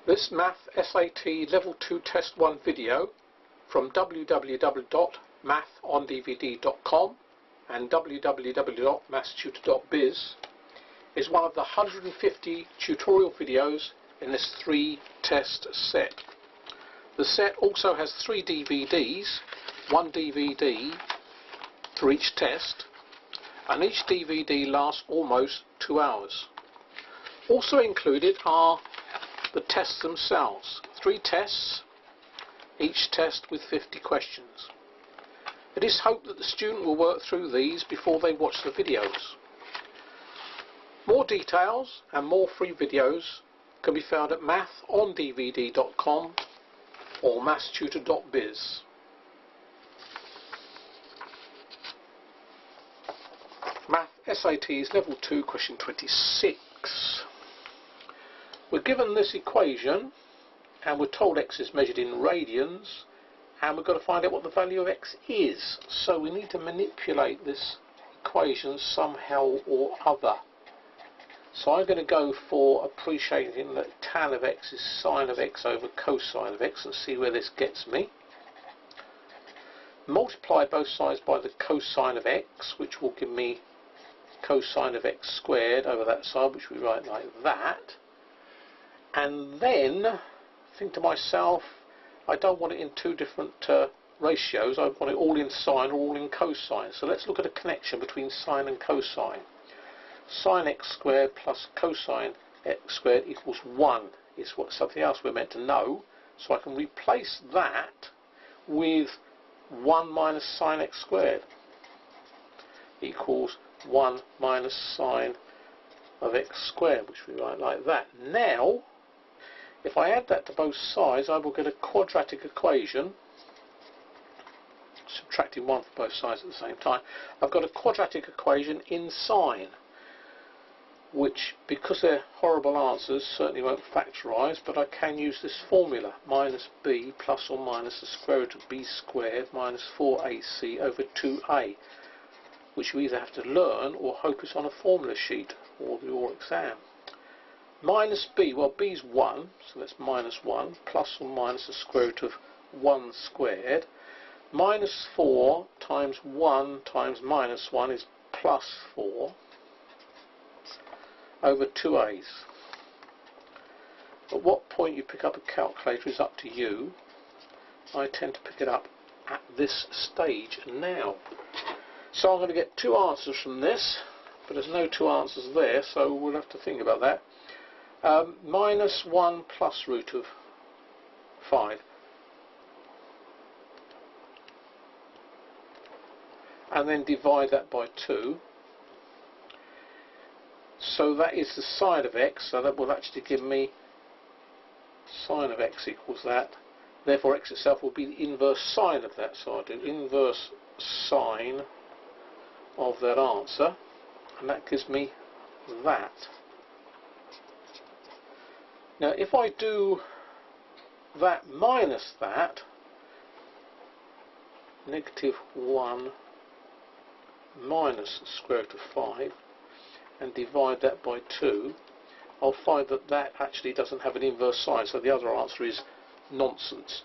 This Math SAT Level 2 Test 1 video from www.mathondvd.com and www.mathstutor.biz is one of the 150 tutorial videos in this 3-test set. The set also has 3 DVDs, 1 DVD for each test, and each DVD lasts almost 2 hours. Also included are the tests themselves. 3 tests, each test with 50 questions. It is hoped that the student will work through these before they watch the videos. More details and more free videos can be found at mathondvd.com or mathstutor.biz. Math SATs Level 2 question 26. We're given this equation and we're told x is measured in radians, and we've got to find out what the value of x is. So we need to manipulate this equation somehow or other. So I'm going to go for appreciating that tan of x is sine of x over cosine of x and see where this gets me. Multiply both sides by the cosine of x, which will give me cosine of x squared over that side, which we write like that. And then think to myself, I don't want it in 2 different ratios. I want it all in sine or all in cosine. So let's look at a connection between sine and cosine. Sine x squared plus cosine x squared equals 1 is what something else we're meant to know. So I can replace that with 1 minus sine x squared equals 1 minus sine of x squared, which we write like that. Now, if I add that to both sides, I will get a quadratic equation, subtracting 1 from both sides at the same time. I've got a quadratic equation in sine, which, because they're horrible answers, certainly won't factorise, but I can use this formula, minus b plus or minus the square root of b squared minus 4ac over 2a, which you either have to learn or hope is on a formula sheet or your exam. Minus b, well, b is 1, so that's minus 1, plus or minus the square root of 1 squared. Minus 4 times 1 times minus 1 is plus 4 over 2a's. At what point you pick up a calculator is up to you. I tend to pick it up at this stage now. So I'm going to get 2 answers from this, but there's no 2 answers there, so we'll have to think about that. Minus 1 plus root of 5. And then divide that by 2. So that is the sine of x, so that will actually give me sine of x equals that. Therefore x itself will be the inverse sine of that, so I'll do inverse sine of that answer, and that gives me that. Now if I do that minus that, negative 1 minus the square root of 5, and divide that by 2, I'll find that that actually doesn't have an inverse sine, so the other answer is nonsense.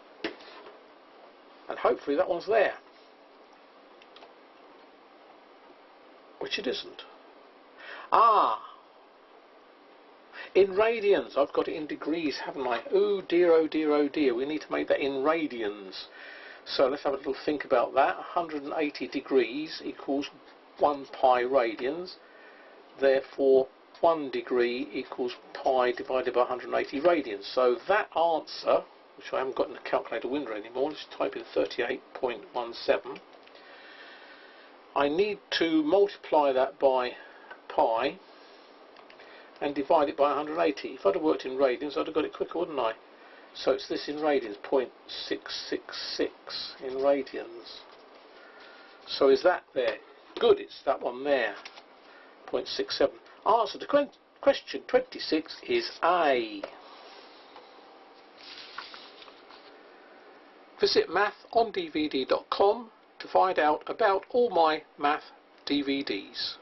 And hopefully that one's there. Which it isn't. Ah! In radians. I've got it in degrees, haven't I? Oh dear, oh dear, oh dear. We need to make that in radians. So let's have a little think about that. 180 degrees equals 1 pi radians. Therefore 1 degree equals pi divided by 180 radians. So that answer, which I haven't got in the calculator window anymore, let's type in 38.17. I need to multiply that by pi and divide it by 180. If I'd have worked in radians, I'd have got it quicker, wouldn't I? So it's this in radians, 0.666 in radians. So is that there? Good, it's that one there, 0.67. Answer to question 26 is A. Visit mathondvd.com to find out about all my math DVDs.